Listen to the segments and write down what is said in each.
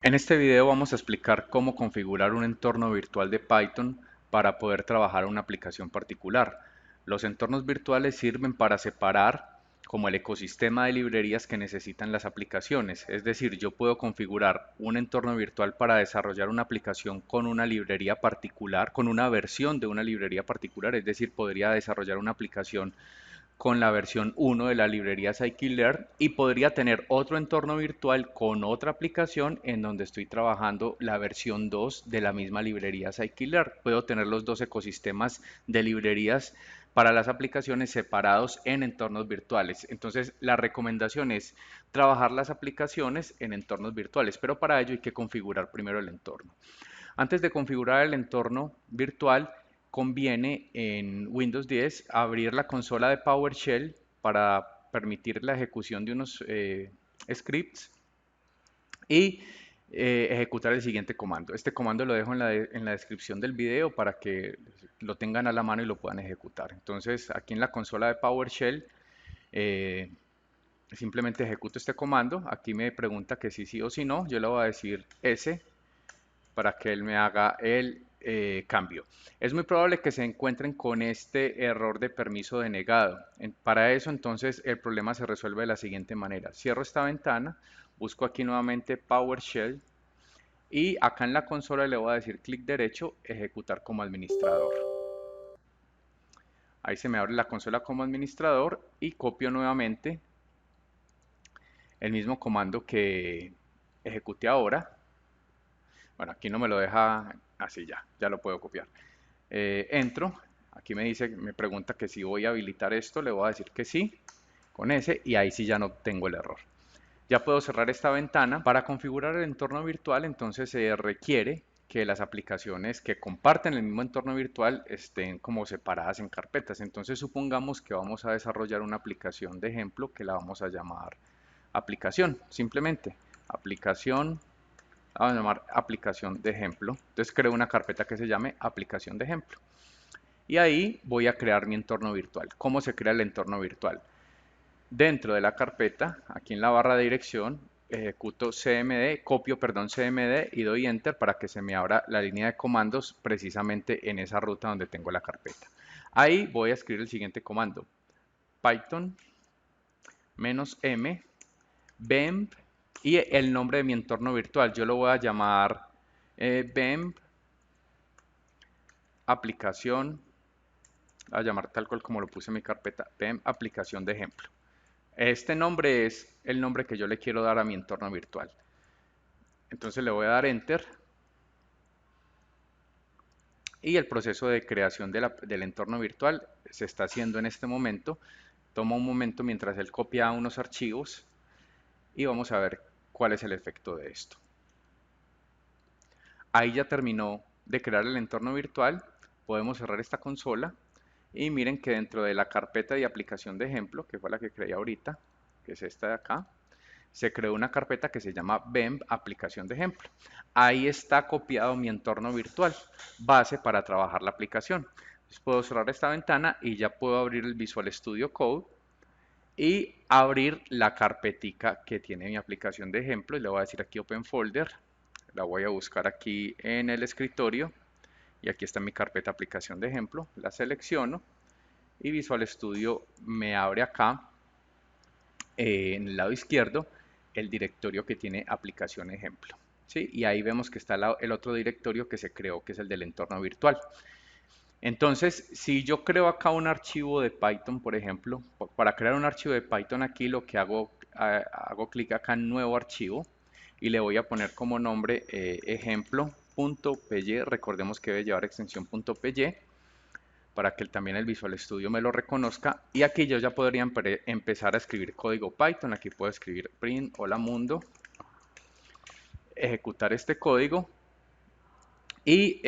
En este video vamos a explicar cómo configurar un entorno virtual de Python para poder trabajar una aplicación particular. Los entornos virtuales sirven para separar como el ecosistema de librerías que necesitan las aplicaciones. Es decir, yo puedo configurar un entorno virtual para desarrollar una aplicación con una librería particular, con una versión de una librería particular. Es decir, podría desarrollar una aplicación con la versión 1 de la librería Scikit-Learn y podría tener otro entorno virtual con otra aplicación en donde estoy trabajando la versión 2 de la misma librería Scikit-Learn. Puedo tener los dos ecosistemas de librerías para las aplicaciones separados en entornos virtuales. Entonces, la recomendación es trabajar las aplicaciones en entornos virtuales, pero para ello hay que configurar primero el entorno. Antes de configurar el entorno virtual, conviene en Windows 10 abrir la consola de PowerShell para permitir la ejecución de unos scripts y ejecutar el siguiente comando. Este comando lo dejo en la descripción del video para que lo tengan a la mano y lo puedan ejecutar. Entonces, aquí en la consola de PowerShell, eh, simplemente ejecuto este comando. Aquí me pregunta que sí, sí o sí no. Yo le voy a decir S para que él me haga el cambio. Es muy probable que se encuentren con este error de permiso denegado. Para eso, entonces, el problema se resuelve de la siguiente manera. Cierro esta ventana, busco aquí nuevamente PowerShell y acá en la consola le voy a decir clic derecho, ejecutar como administrador. Ahí se me abre la consola como administrador y copio nuevamente el mismo comando que ejecuté ahora. Bueno, aquí no me lo deja así, ya lo puedo copiar. Entro, aquí me dice, me pregunta que si voy a habilitar esto, le voy a decir que sí, con ese, y ahí sí ya no tengo el error. Ya puedo cerrar esta ventana. Para configurar el entorno virtual, entonces se requiere que las aplicaciones que comparten el mismo entorno virtual estén como separadas en carpetas. Entonces supongamos que vamos a desarrollar una aplicación de ejemplo que la vamos a llamar aplicación, simplemente aplicación, vamos a llamar aplicación de ejemplo. Entonces creo una carpeta que se llame aplicación de ejemplo. Y ahí voy a crear mi entorno virtual. ¿Cómo se crea el entorno virtual? Dentro de la carpeta, aquí en la barra de dirección, ejecuto cmd, copio, perdón, cmd y doy enter para que se me abra la línea de comandos precisamente en esa ruta donde tengo la carpeta. Ahí voy a escribir el siguiente comando. Python -m bemp y el nombre de mi entorno virtual. Yo lo voy a llamar bemp aplicación, a llamar tal cual como lo puse en mi carpeta, bemp aplicación de ejemplo. Este nombre es el nombre que yo le quiero dar a mi entorno virtual. Entonces le voy a dar Enter y el proceso de creación del entorno virtual se está haciendo en este momento. Toma un momento mientras él copia unos archivos y vamos a ver cuál es el efecto de esto. Ahí ya terminó de crear el entorno virtual. Podemos cerrar esta consola y miren que dentro de la carpeta de aplicación de ejemplo, que fue la que creé ahorita, que es esta de acá, se creó una carpeta que se llama BEMP aplicación de ejemplo. Ahí está copiado mi entorno virtual, base para trabajar la aplicación. Entonces puedo cerrar esta ventana y ya puedo abrir el Visual Studio Code y abrir la carpetica que tiene mi aplicación de ejemplo. Y le voy a decir aquí Open Folder. La voy a buscar aquí en el escritorio y aquí está mi carpeta aplicación de ejemplo. La selecciono y Visual Studio me abre acá en el lado izquierdo el directorio que tiene aplicación ejemplo. ¿Sí? Y ahí vemos que está el otro directorio que se creó, que es el del entorno virtual. Entonces, si yo creo acá un archivo de Python, por ejemplo, para crear un archivo de Python aquí lo que hago clic acá en nuevo archivo y le voy a poner como nombre ejemplo.py. Recordemos que debe llevar extensión .py para que también el Visual Studio me lo reconozca. Y aquí yo ya podría empezar a escribir código Python. Aquí puedo escribir print hola mundo, ejecutar este código. Y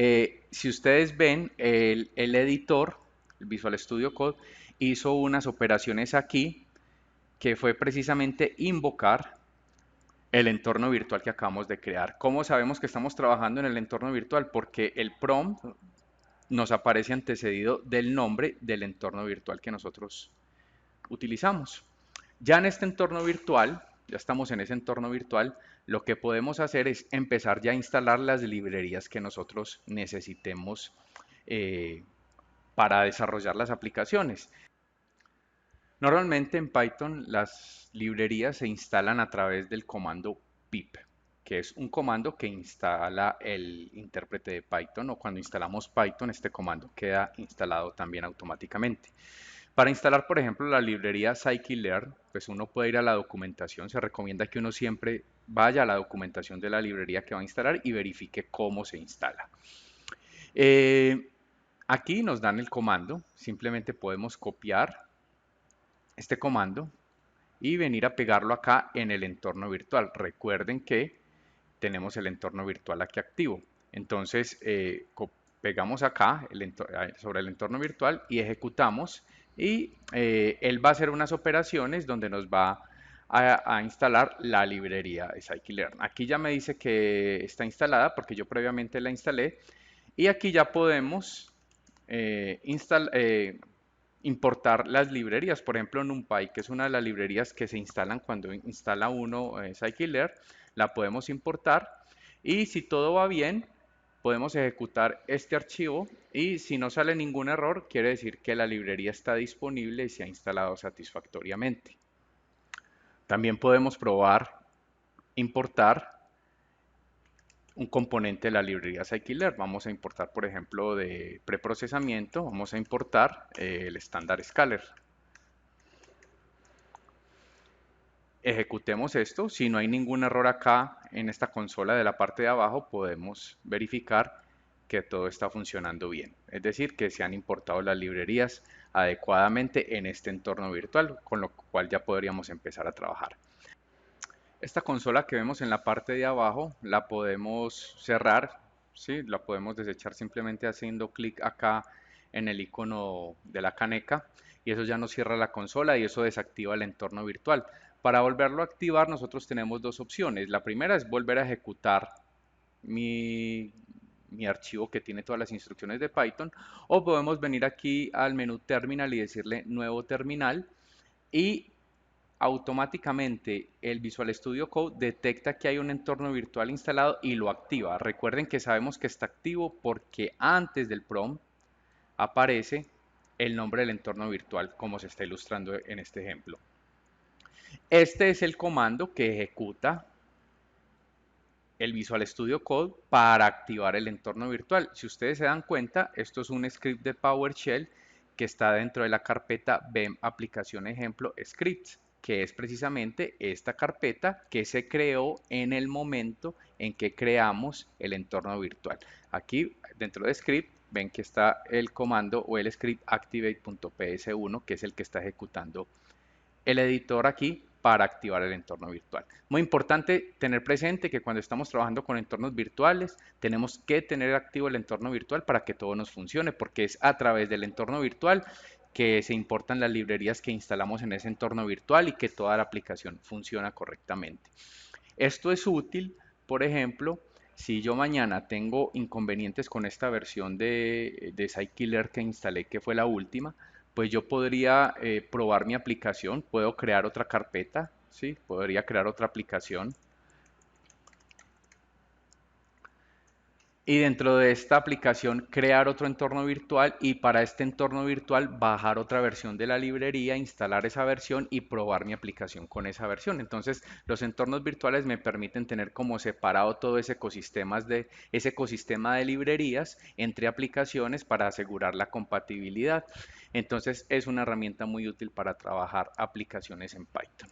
si ustedes ven, el editor, el Visual Studio Code, hizo unas operaciones aquí que fue precisamente invocar el entorno virtual que acabamos de crear. ¿Cómo sabemos que estamos trabajando en el entorno virtual? Porque el prompt nos aparece antecedido del nombre del entorno virtual que nosotros utilizamos. Ya en este entorno virtual ya estamos en ese entorno virtual, lo que podemos hacer es empezar ya a instalar las librerías que nosotros necesitemos eh, para desarrollar las aplicaciones. Normalmente en Python las librerías se instalan a través del comando pip, que es un comando que instala el intérprete de Python, o cuando instalamos Python este comando queda instalado también automáticamente. Para instalar, por ejemplo, la librería scikit-learn, pues uno puede ir a la documentación. Se recomienda que uno siempre vaya a la documentación de la librería que va a instalar y verifique cómo se instala. Eh, Aquí nos dan el comando. Simplemente podemos copiar este comando y venir a pegarlo acá en el entorno virtual. Recuerden que tenemos el entorno virtual aquí activo. Entonces, pegamos acá sobre el entorno virtual y ejecutamos, y él va a hacer unas operaciones donde nos va a instalar la librería de scikit-learn. Aquí ya me dice que está instalada porque yo previamente la instalé, y aquí ya podemos importar las librerías. Por ejemplo, NumPy, que es una de las librerías que se instalan cuando instala uno scikit-learn, la podemos importar, y si todo va bien, podemos ejecutar este archivo, y si no sale ningún error, quiere decir que la librería está disponible y se ha instalado satisfactoriamente. También podemos probar importar un componente de la librería scikit-learn. Vamos a importar, por ejemplo, de preprocesamiento, vamos a importar el estándar scaler. Ejecutemos esto. Si no hay ningún error acá en esta consola de la parte de abajo, podemos verificar que todo está funcionando bien. Es decir, que se han importado las librerías adecuadamente en este entorno virtual, con lo cual ya podríamos empezar a trabajar. Esta consola que vemos en la parte de abajo la podemos cerrar, ¿sí? La podemos desechar simplemente haciendo clic acá en el icono de la caneca, y eso ya nos cierra la consola y eso desactiva el entorno virtual. Para volverlo a activar nosotros tenemos dos opciones. La primera es volver a ejecutar mi, mi archivo que tiene todas las instrucciones de Python, o podemos venir aquí al menú terminal y decirle nuevo terminal, y automáticamente el Visual Studio Code detecta que hay un entorno virtual instalado y lo activa. Recuerden que sabemos que está activo porque antes del prompt aparece el nombre del entorno virtual, como se está ilustrando en este ejemplo. Este es el comando que ejecuta el Visual Studio Code para activar el entorno virtual. Si ustedes se dan cuenta, esto es un script de PowerShell que está dentro de la carpeta BEM aplicación ejemplo scripts, que es precisamente esta carpeta que se creó en el momento en que creamos el entorno virtual. Aquí dentro de script ven que está el comando o el script activate.ps1, que es el que está ejecutando el editor aquí para activar el entorno virtual. Muy importante tener presente que cuando estamos trabajando con entornos virtuales, tenemos que tener activo el entorno virtual para que todo nos funcione, porque es a través del entorno virtual que se importan las librerías que instalamos en ese entorno virtual y que toda la aplicación funciona correctamente. Esto es útil, por ejemplo, si yo mañana tengo inconvenientes con esta versión de scikit-learn que instalé, que fue la última, pues yo podría probar mi aplicación, puedo crear otra carpeta, ¿sí? Podría crear otra aplicación, y dentro de esta aplicación crear otro entorno virtual, y para este entorno virtual bajar otra versión de la librería, instalar esa versión y probar mi aplicación con esa versión. Entonces los entornos virtuales me permiten tener como separado todo ese ecosistema de librerías entre aplicaciones para asegurar la compatibilidad. Entonces es una herramienta muy útil para trabajar aplicaciones en Python.